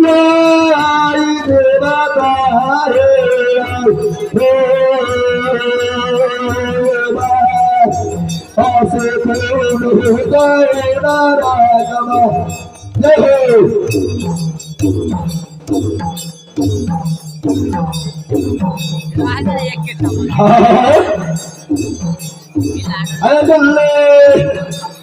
लाई देवता रे आसे कौन हृदय नारायण जय अरे बल्ले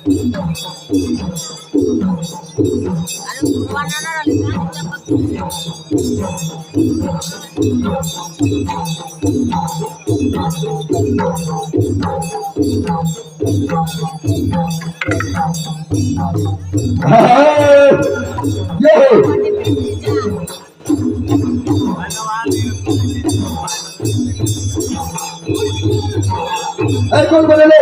कौन बोले ले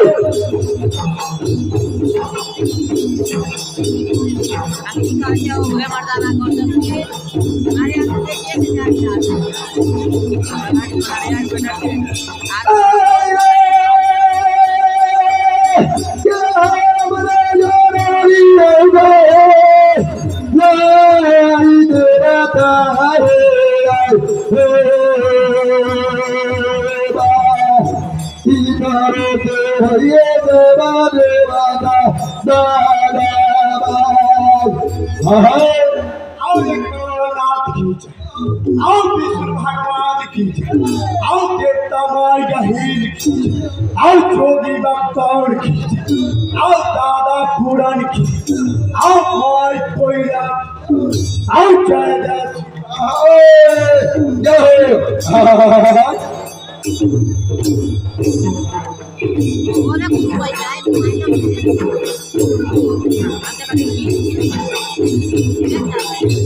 भगवान की आओ देवता माया हील की आओ जोगी बक्तौर की आओ दादा पुराण की आओ माय कोयला आओ जय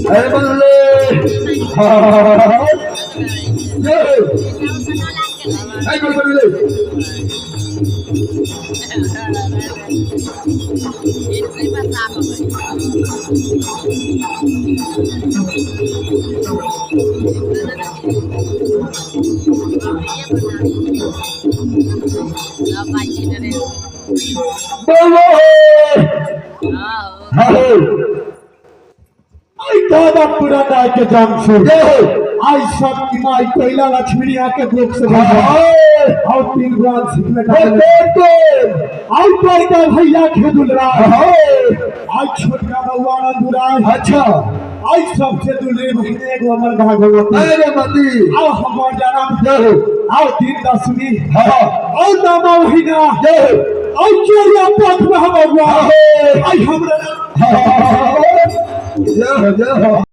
अरे बल्ले दादा पुराना के जाम से आई सब की माई कोयला लक्ष्मी आके दुख से और 3 ग्राम सीखने का आई कोयला भैया खेदुल रहा आई छोटा बउआ दुरा अच्छा आई सबसे दुले महीने एगो अमर भागवत अरे मती आओ हमर जन्म जय आओ दिन दसवीं और नाम महीना जय और चोरिया पथ में हम बउआ आई हमरा जय जय